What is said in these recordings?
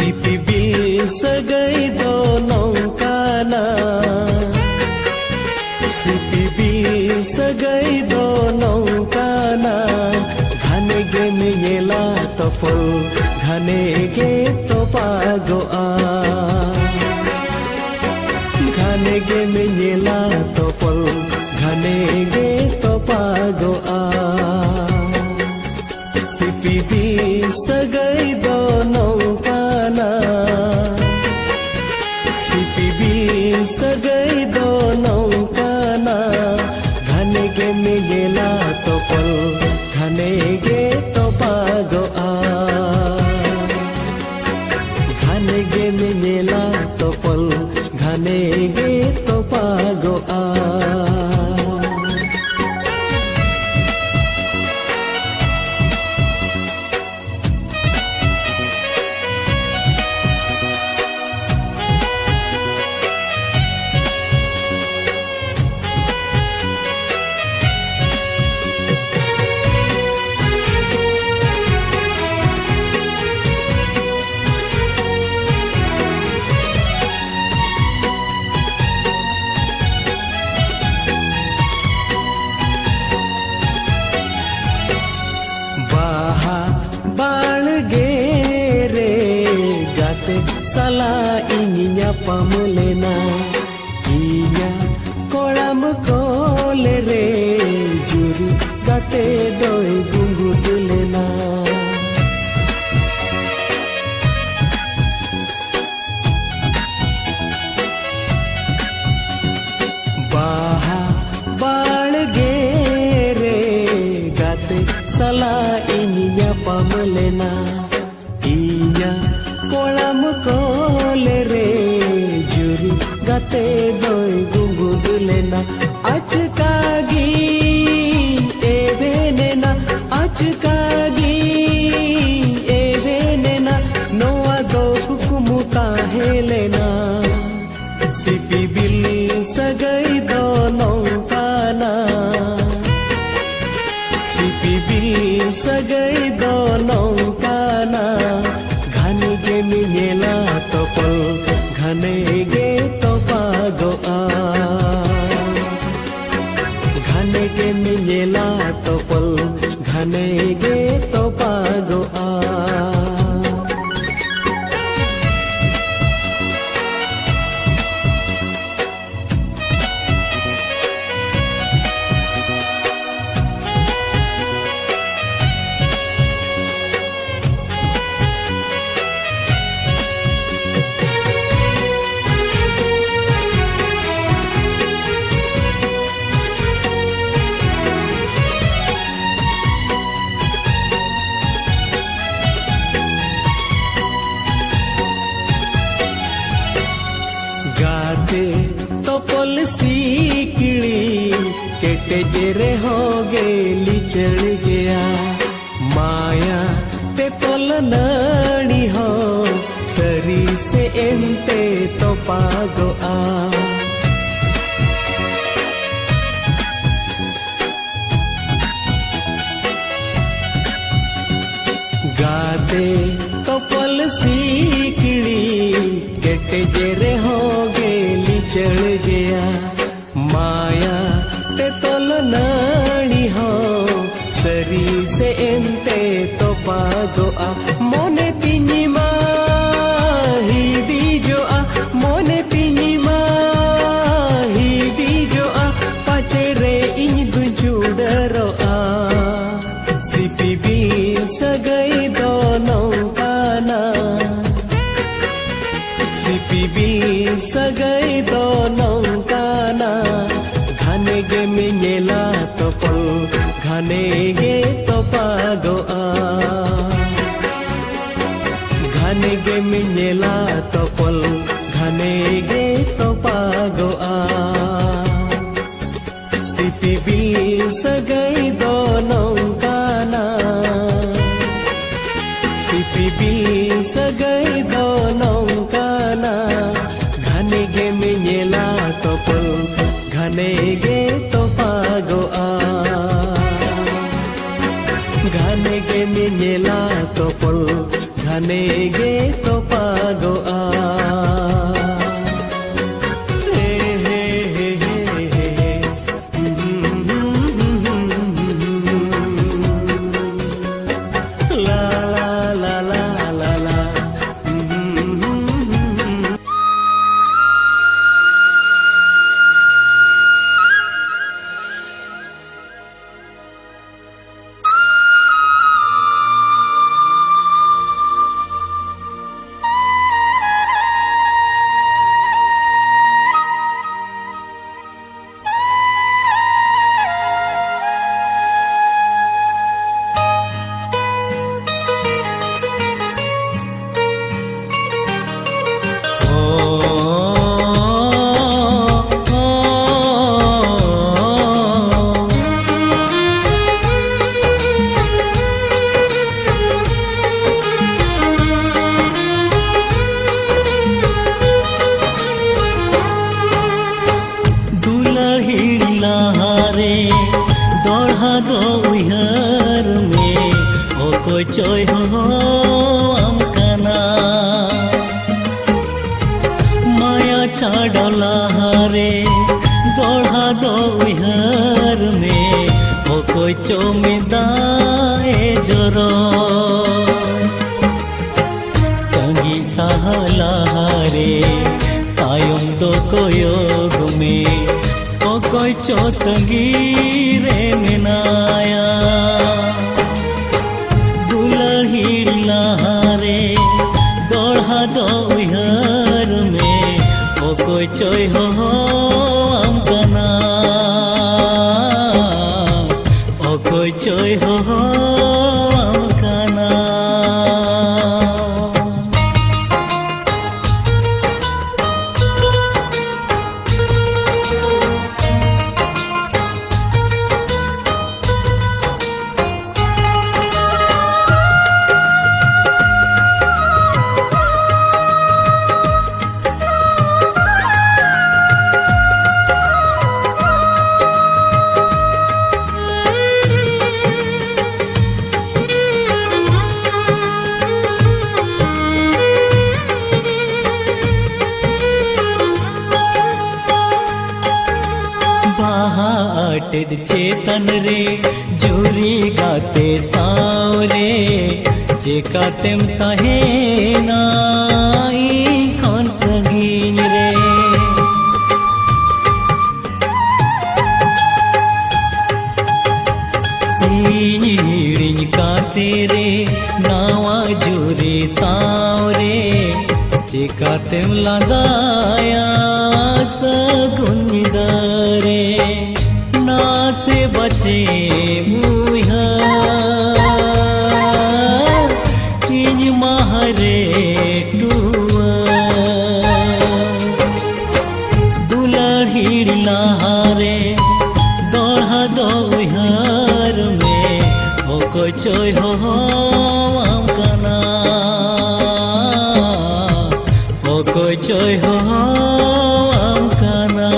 Sipibil sagay do nongkana Sipibil sagay do nongkana Ghane ge meyela topol Ghane ge topagoa Ghane ge meyela topol Ghane ge topagoa Sipibil sagay do nongkana Sipibil sagay do nongkana Ghane ge meyela topol Ghane ge topagoa Ghane ge meyela topol Ghane ge topagoa Sala inya pamulena inya kolam kole re juri gate doi gungudulena baha balge re gate sala inya pamulena inya kolam kole re juri gate doi gungudulena achkagi evenena achkagi evenena noa do kukumuta helena Sipibil sagay do nongkana Sipibil sagay do nongkana Ghane ge meyela topol Ghane ge topagoa Ghane ge meyela topol Ghane ge topagoa तोपल सीकड़ी केटे जेरे हो गेली चढ़ गया माया ते तोल नड़ी हो सरी से एंते तो पागोआ गाते तोपल सीकड़ी केटे जेरे हो गेली चढ़ गया माया ते तोल नड़ी हो सरी से एंते तो पागोआ मोने तिनी माही दी जो आ मोने तिनी माही दी जो आ पाचे रे इन दुजुडरो आ Sipibil sagay do nongkana Sipibil sagay do nongkana Ghane ge meyela topol Ghane ge topagoa Ghane ge meyela topol Ghane ge topagoa Sipibil sagay do nongkana Sipibil sagay do nongkana Ghane ge meyela topol Ghane ge topagoa Ghane ge meyela topol घने गे तो पागोआ चोय हो आमकाना माया छाड़ला रे दोढ़ा दो उहर में ओ कोई चो में दाए जोरो संगी सहला रे तायम दो कोयोग में ओ कोई चो तंगी रे मिनाया दो उहर में ओ कोई चोय हो आमकाना ओ कोई चोय हो आमकाना टेड चेतन रे जूरी गाते सावरे जेकातेम ताहे नाई कौन सगीन रे हिड़िन काते रे नावा जूरी सावरे जेकातेम लगाया सगुन दरे से बचे मुहा किन महरे टुआ दुलहिड़ लहारे दोढ़ा दो उहर में ओ कोई चोय हो आमकाना ओ कोई चोय हो आमकाना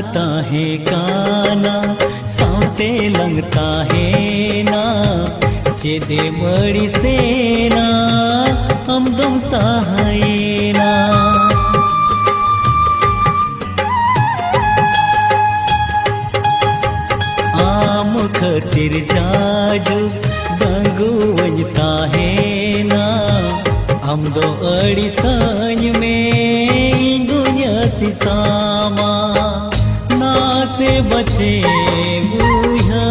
कथा है काना साउते लंगता है ना चेदे मड़ी सेना हम दम सहायना आम खतिर जाजू दंगू वंजता है ना हम दो अड़ी संग में दुनिया सिसामा ना से बचे बुझा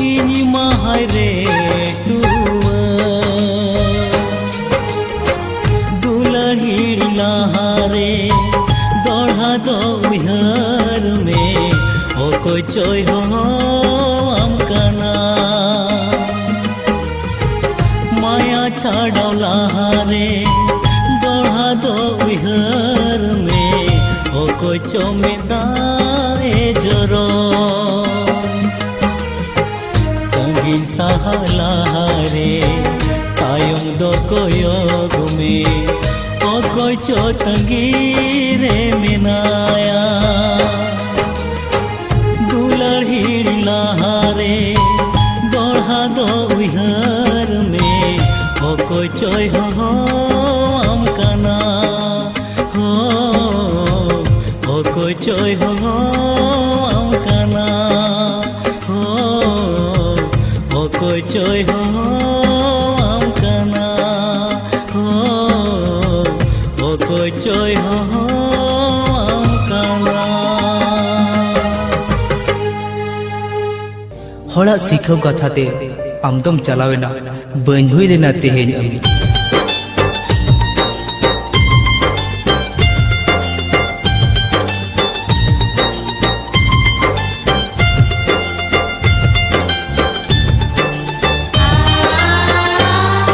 इन महरे टुआ दुलहिड़ लहारे चोय हम काना माया छाड़ाव लहारे दोढ़ा दो उहर में ओको चो मेदाए जरो संगीन साहा लहारे तायम दो कोयोग में ओको चो तंगीरे मिनाया दुलड़ हिड़ लहारे दोढ़ा दो उहर में ओको चोय हम काना हो ओको चोय हम काना हो ओको चोय हम काना हो ओको चोय हम काना हड़ा सिखाव कथाते आमदम चलावेना बन हुई लेना तेहेन अमी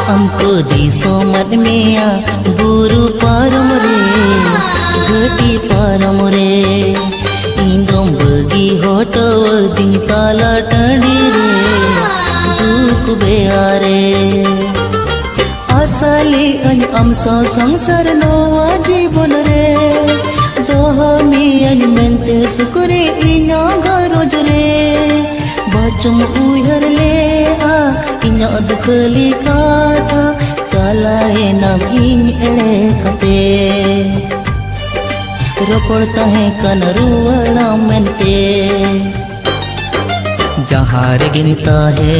हमको दिसो मत में बुरु पारम रे घटी पारम रे इंदम बगी होटो दिन ताला टंडी रे दुख बेआरे असली अन अमसा संसार नोवा जीवन रे दोहमी अन मेंते सुकुरे इना गरोज रे बचम उहर ले आ इना दुखली काथा चलाए नाम इन एड़े कपे रोपड़ता है कन रुवड़ा मेंते जहाँ रे गिनता है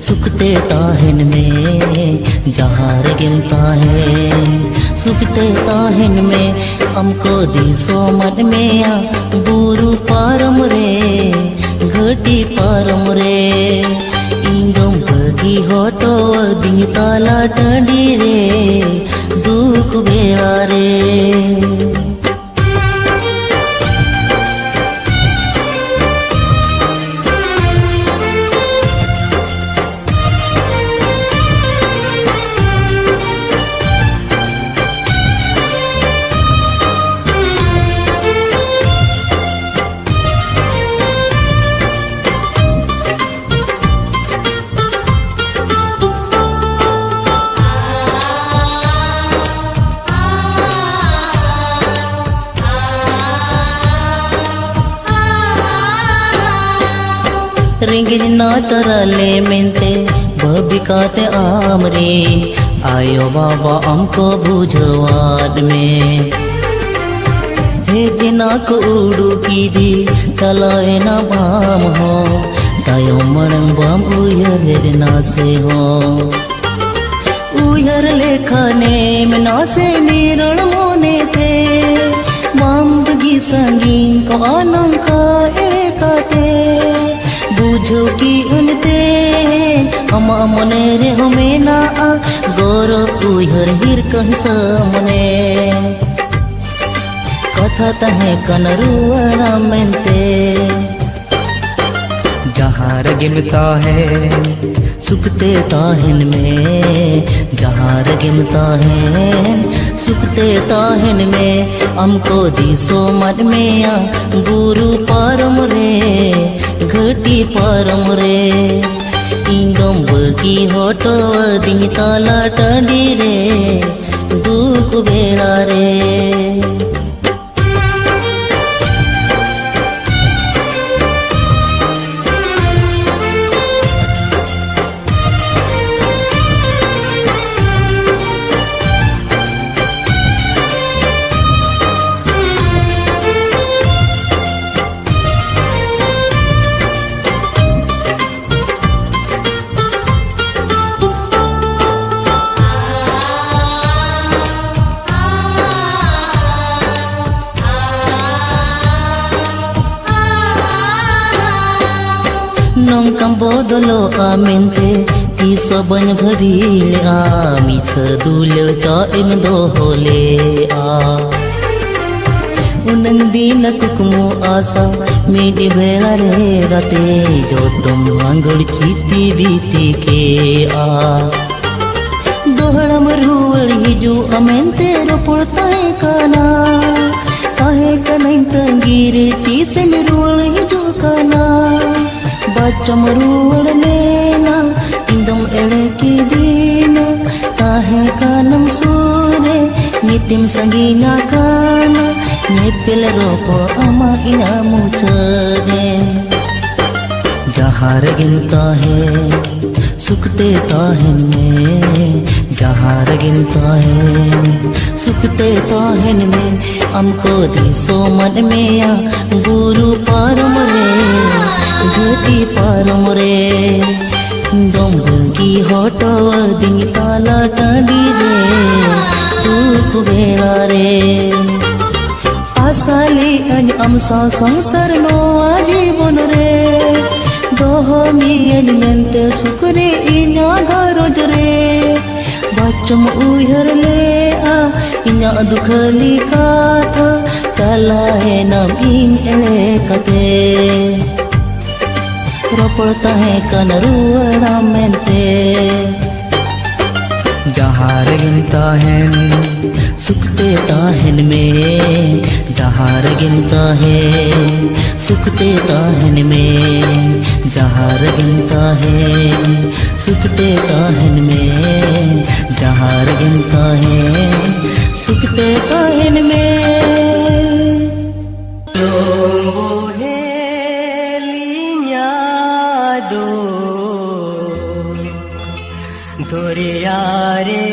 सुखते ताहन में जहाँ रे गिनता है सुखते ताहन में हमको दिसो मन में बुरु पारम रे घटी पारम रे इंदम बगी होटो दिन ताला टंडी रे दुख बेड़ा रे रिंगिन नाचरले मेंते बबिकाते आमरे आयो बाबा हमको बुझवाद में हे दिना को उड़ू की दी तलाए ना बाम हो तायो मरंग बाम उयर ना से हो उयर लेखाने में ना से निरण मोने थे बाम बगी संगीन को आनंद का एकाते बुझो की उनते हम मने रे हमें ना गौरव उहर हिर कहसा मने कथा तहे कनरुआ मेंते जहाँ रे गिनता है सुखते ताहन में जहाँ रे गिनता है सुखते ताहन में हमको दिसो मन में बुरु पारम रे घटी पारम रे इंगम बगी होटो दिन ताला टंडी रे दुख बेड़ा रे nongkam bodolo amente iso ban bharil mi sadul ta in do hole उनंदीन कुकमु आशा मीडी बेड़ारे गाते जोतम आंगड़ चीती बीती के आ दोहड़म रुवड़ हिजू अमेंते रोपड़ ताहे काना तंगीरे तीसे में रुवड़ हिजू काना बच्चम रुवड़ लेना इंदम एड़े की दीना ताहे कानम सूरे नितिम संगीना काना नेपिल रोपो अमा इना मुचरे जहाँ रगिनता है सुखते ताहन में जहाँ रगिनता है सुखते ताहन में हमको दिसो मन में या गुरु पारम रे घटी पारम रे दोंगी होटो दिन ताला टांडी रे तू कुबेला रे आसाली अन अमसा संसार नो आजीवन रे दोहो मियन मेंते सुकरे इन्या घरोज रे बच्चम उहर ले आ इन्या दुखली काथा चला है नाम इन एले कते रोपड़ता है कनरुवड़ा मेंते जहाँ रगिनता है सुखते ताहन में जहाँ रगिनता है सुखते ताहन में जहाँ रगिनता है सुखते ताहन में जहाँ रगिनता है सुखते ताहन में दोरिया रे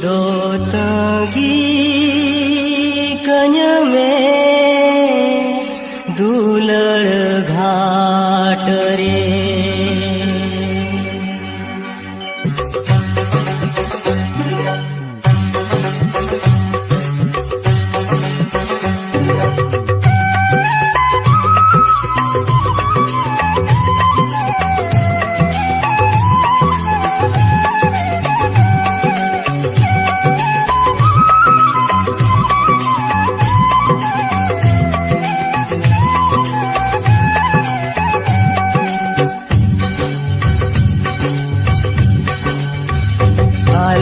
दो तगी कन्य में दुलड़ घाट रे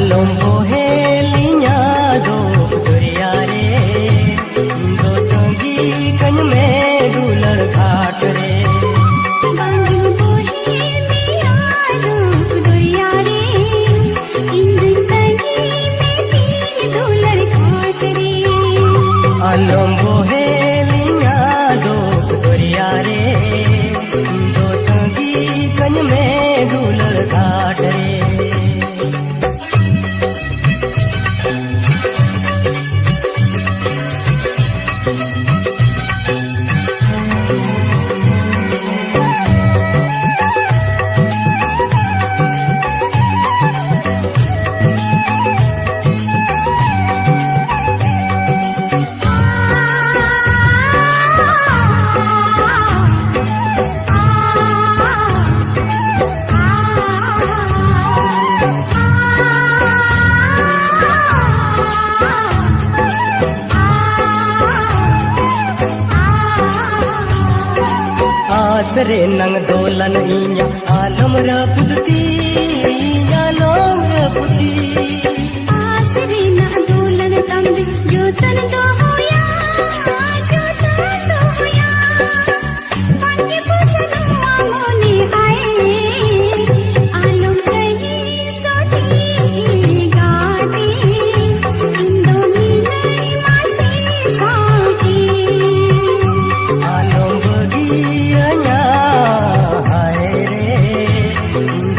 लंबो है लिया दो दरिया रे दो तंगी कन में दुलड़ घाट रे लंबो है लिया दो दरिया रे दो तंगी कन में दुलड़ घाट रे आसरे नंग दोलन इया आलम रपुती आलम रपुती आसरे नंग दोलन तंग जोतन दो होया पंगे पूछन मोने आए आलम रही सोती गाती इंदोनी नहीं मासी साथी आलम बगिया हाय रे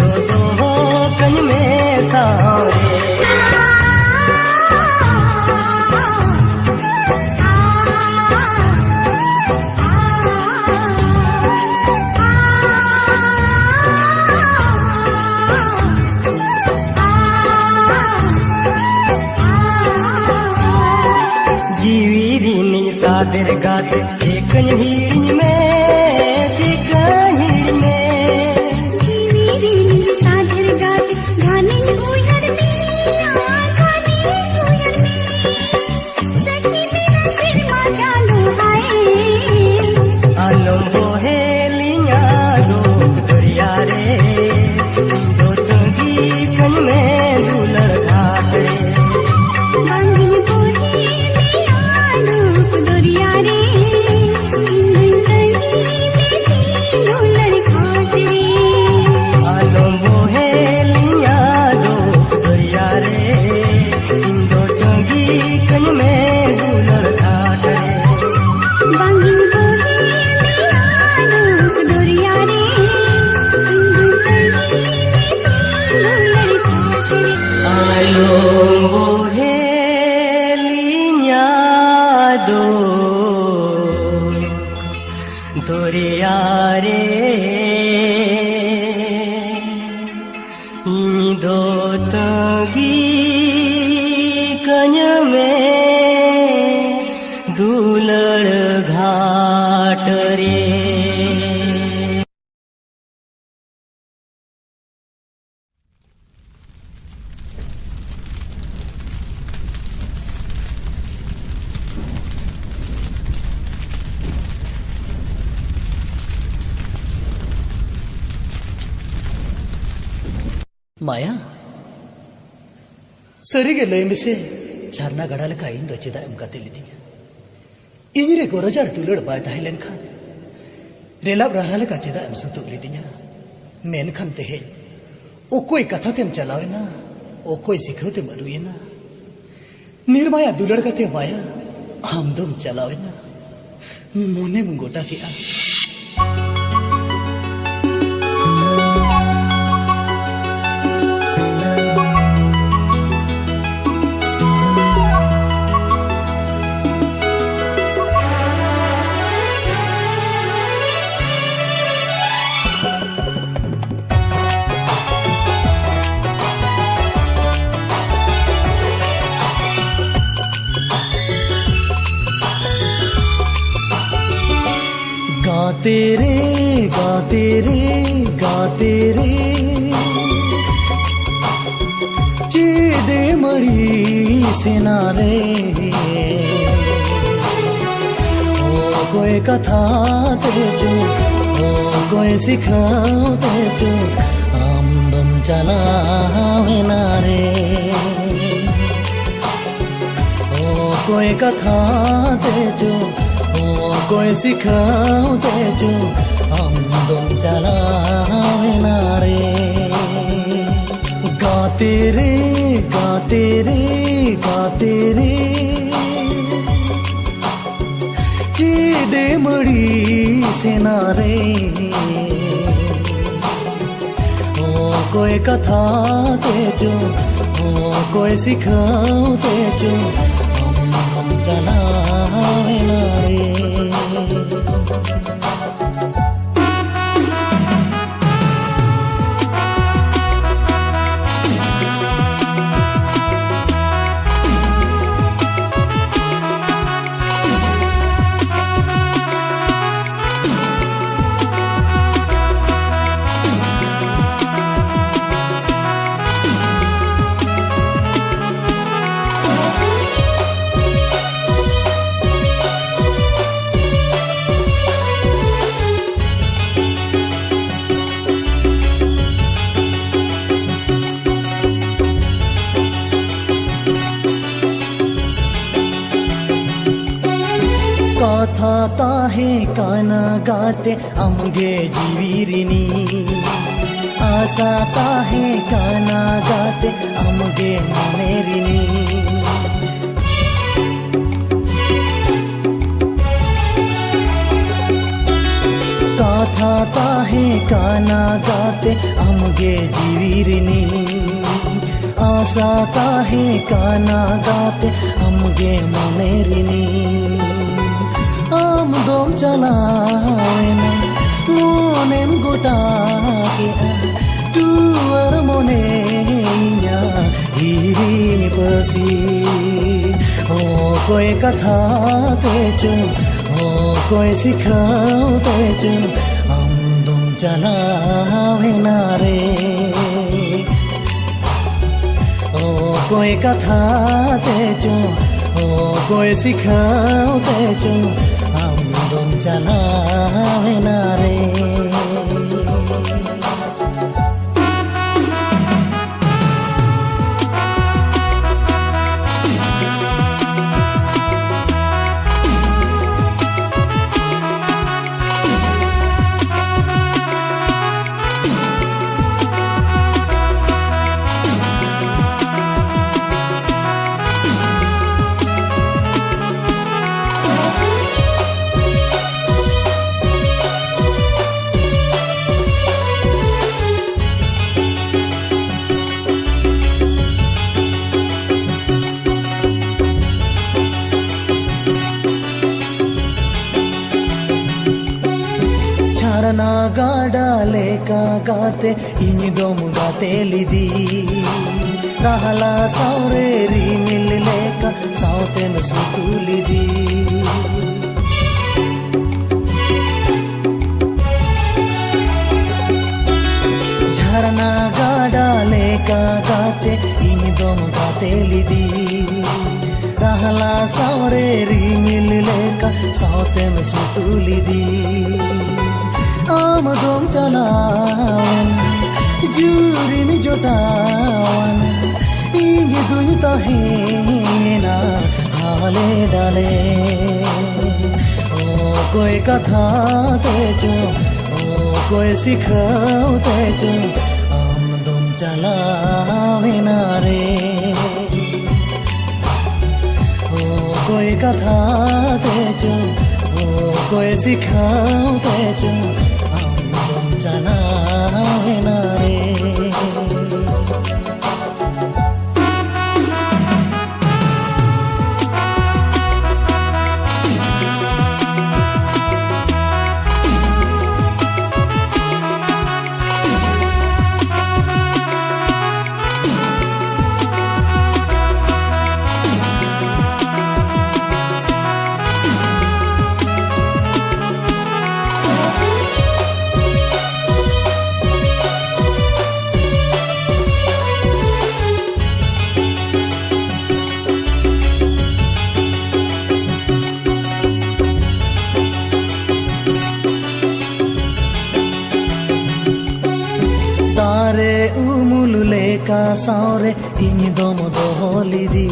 दो दो कन में सारे जीवी रीनी सादर गाते एक हिड़ी में साधर गाते गाने उहर में गाने उहर Bohelinya do Doriare Ido tagi kanyame Dulad ghat re माया सरीगे लय मिसे झरना गड़ाल का इन दो चेदा एम काते लिदिया इनरे गोरजार दुलड़ बाय ताहिलेन खान रेलाब रहलाले का चेदा एम सुतु लिदिया मेन खान तेहे ओ कोई कथा तेम चलावे ना ओ कोई सिखावते मरुए ना निर्माया दुलड़ कते माया हम दम चलावे ना मोने मुंगोटा किया गाते रे चेदे मड़ी सिनारे ओ कोई कथा तेजो ओ कोई सिखाओ तेजो हम दम चलावे नारे ओ कोई कथा तेजो कोई सिखाओ तेजो हम दम चलावे नारे गाते रे चेदे मड़ी सिनारे ओ कोई कथा तेजो ओ कोई सिखाओ तेजो हम दम चलावे नारे कथा ताहे काना गाते अमगे जीवीरिनी आशा ताहे काना गाते अमगे मनेरिनी कथा ताहे काना गाते अमगे जीवीरिनी आशा ताहे काना गाते अमगे मनेरिनी आम दम चलावेना मोनेन गोटा के तुअर मोनेnya हिरिनी पसी ओ कोई कथा तेजो ओ कोई सिखाओ तेजो आम दम चलावेना रे ओ कोई कथा तेजो ओ कोई सिखाओ तेजो हम दम चलावे ना रे ঝারনা গাডা লেকা গাতে ইনি দম গাতে লিদি রাহালা সাউরে রিমিল লেকা সাউতে সুতুলিদি ঝারনা গাডা লেকা গাতে ইনি দম গাতে লিদি রাহালা সাউরে রিমিল লেকা সাউতে সুতুলিদি आमदोम चलावन जुरिन जोतावन इंगे दुन तहेना हाले डाले ओ कोई कथा तेजो ओ कोई सिखाओ तेजो आमदोम चलावेना रे ओ कोई कथा तेजो ओ कोई सिखाओ तेजो चलावेना रे तारे उमुल लेका सावरे इनी दम दोहलिदी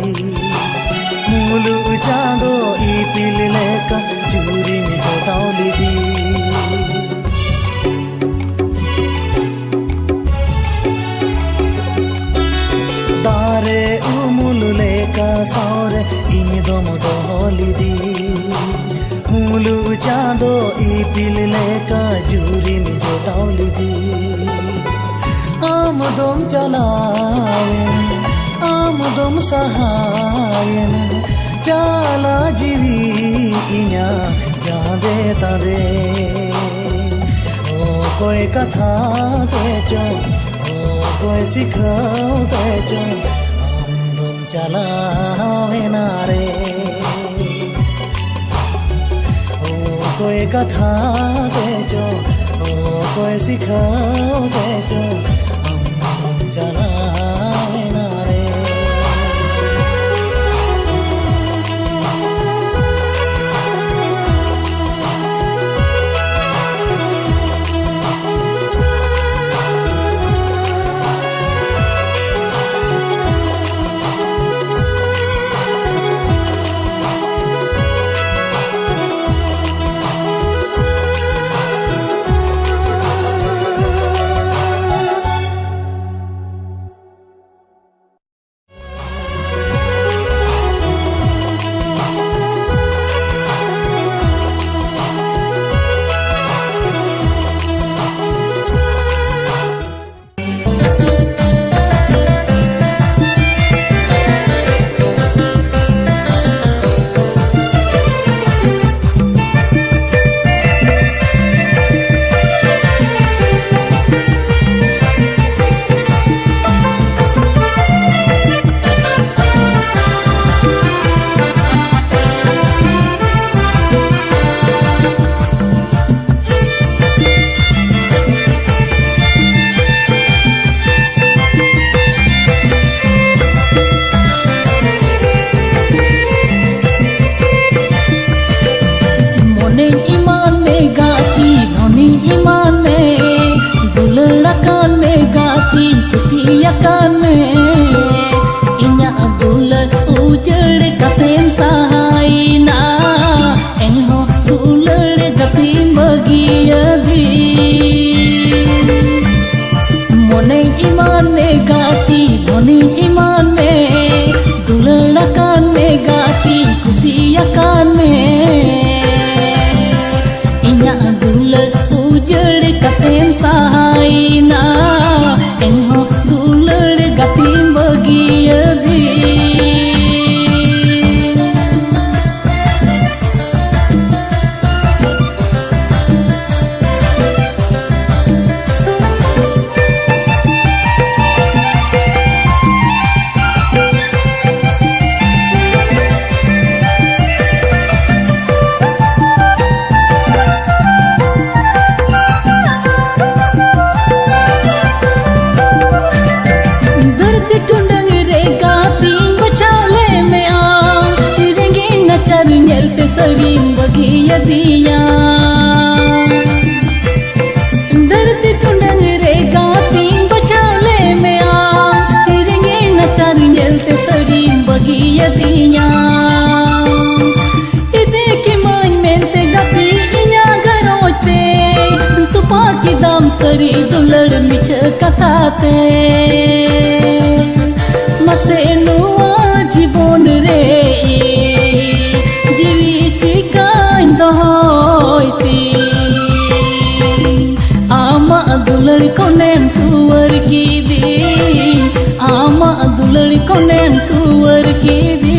मुलु चांदो इपिल लेका चूरी में जोटावलिदी तारे उमुल लेका सावरे इनी दम दोहलिदी मुलु चांदो इपिल लेका चूरी में जोटावलिदी आमदोम चलावेन आमदोम सहायन चाला जीवी इन्या जादे तादे ओ कोई कथा तेजो ओ कोई सिखाओ तेजो आमदोम चलावेना रे ओ कोई कथा तेजो ओ कोई सिखाओ तेजो चलावेना रे nyelte sarim bagiyadinya ide ki man mente gapi inya garote tupa ki dam sari dulad mich kathate mase nuwa jibon re jiwi chikain dohoiti ama dulad konen tuwar ki di ama dulad konen tuwar ki di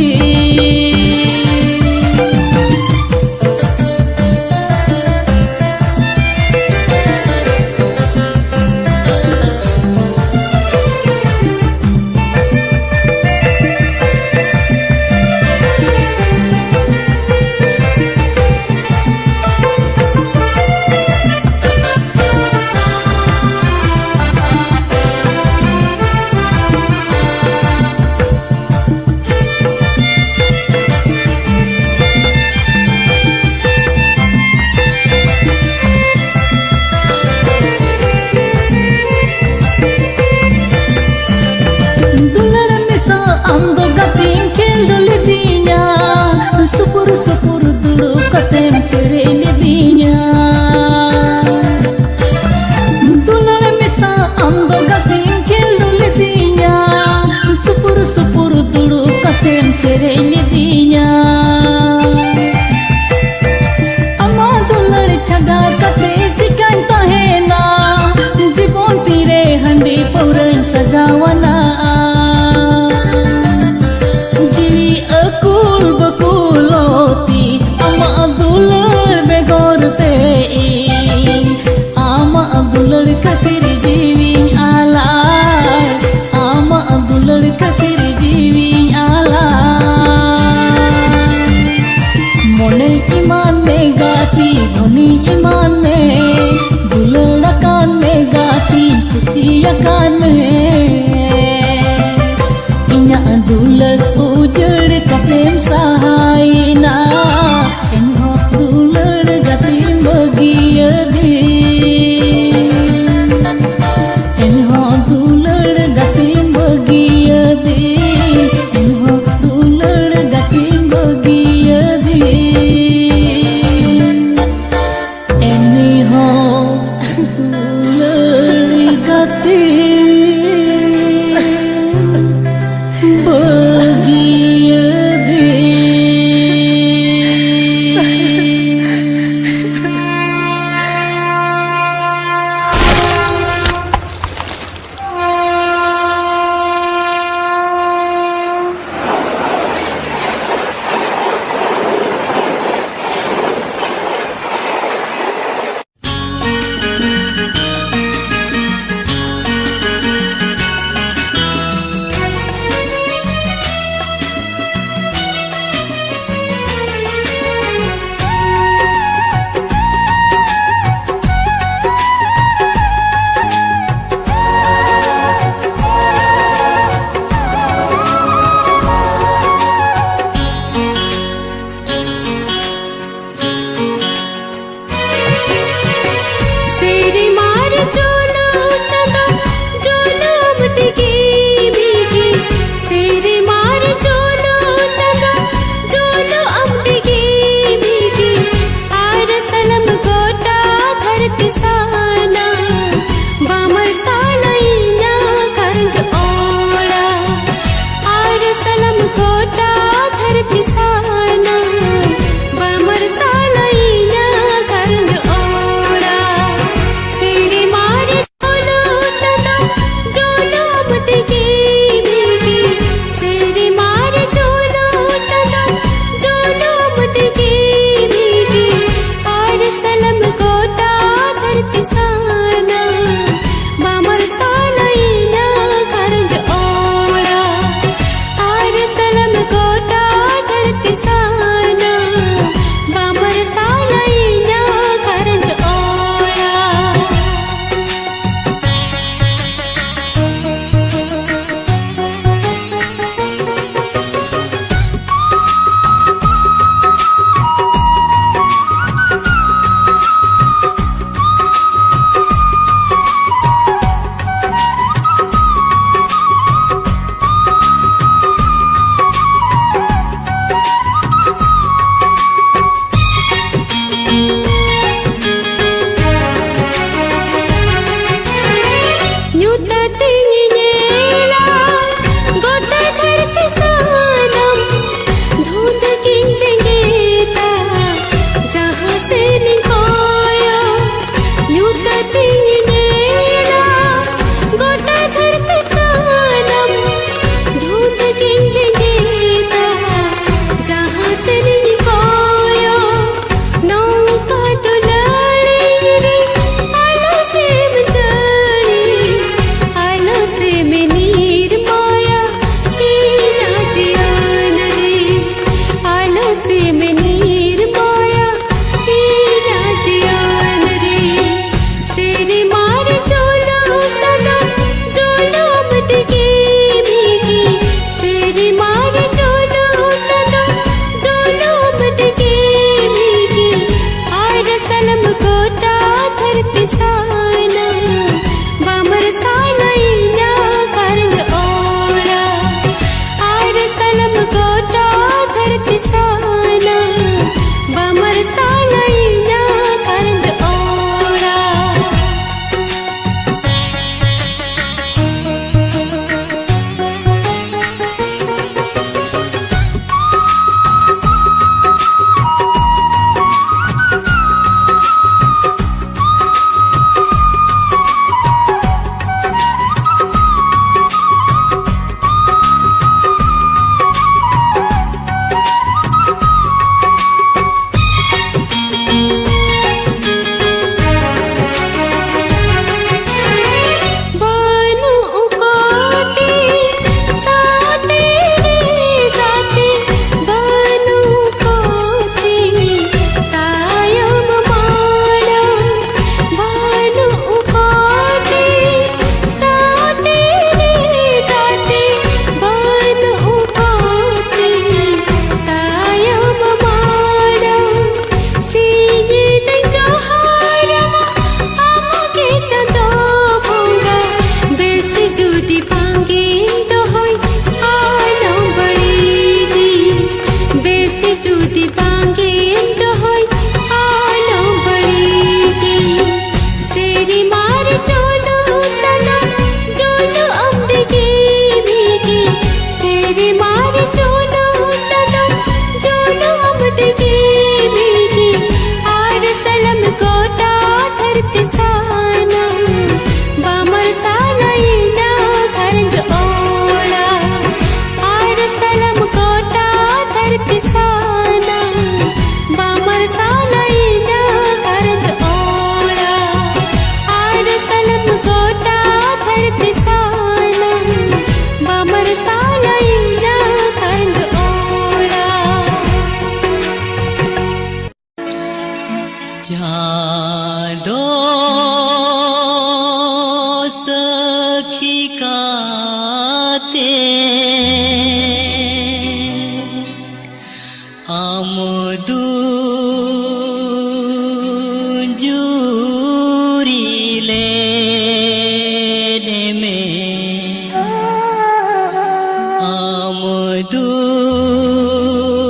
दुनिया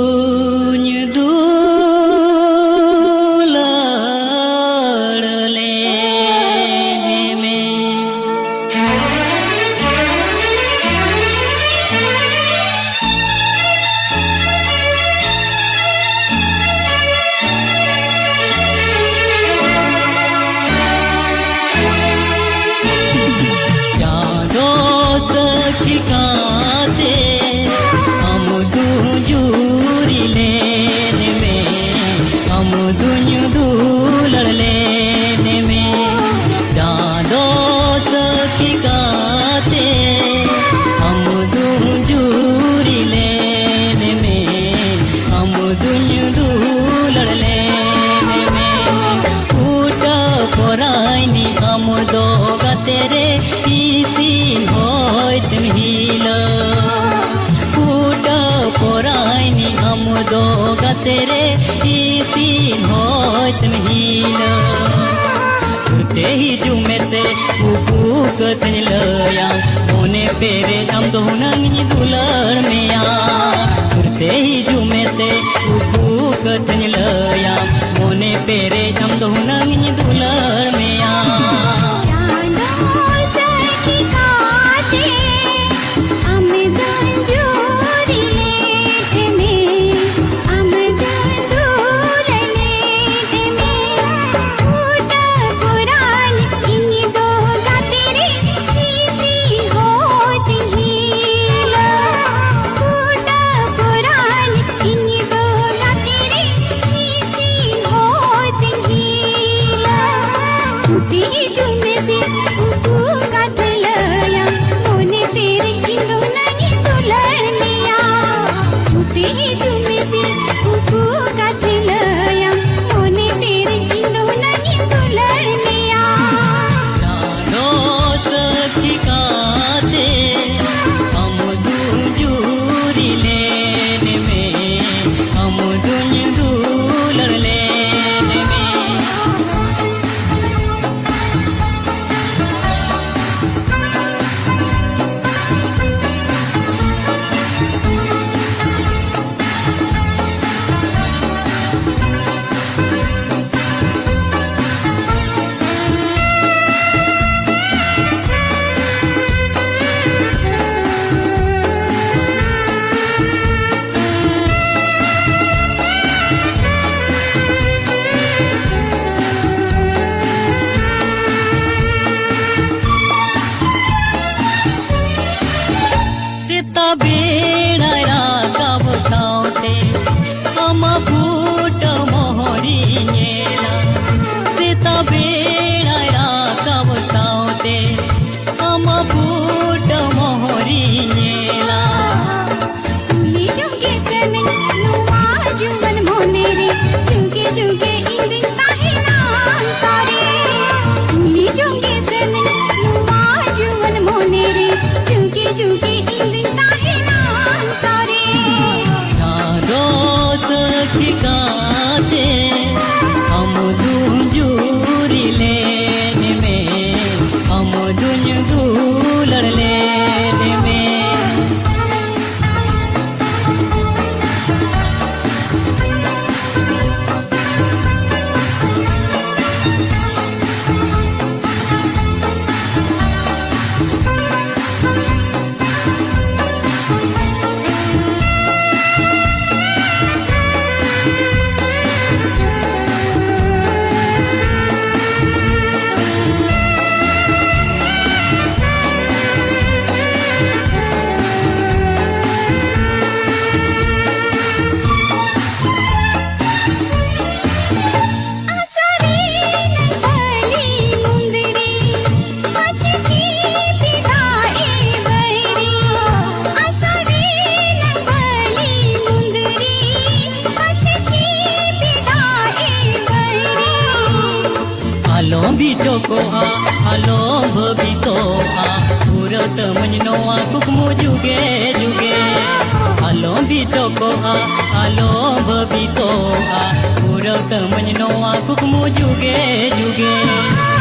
दुलार ले में ठिकाते हम दूरी लेने में हम दुनिया दूलर लेने में चाँदो ठिकाते हम दूरी लेने में हम दुनिया दूलर लेने में पूजा कोराइनी हम दो तेरे इसी तुम हीला पूटा पोराइनी हम दो तेरे इसी तुम हीला सुनते ही जुमे से उपूक लया मोने पेरे हम दो नंगी दुलर में सुनते ही जुमे से उपूक लया मोने पेरे हम दो नंगी दुलर में ठिकाते हम दूरी लेने में हम दुनिया दूलर लेने में बीचो को आलो भबी तो पूरत मन नोआ कुकमु जुगे जुगे आलो बीचो को आलो भबी तो पूरत मन नोआ कुकमु जुगे जुगे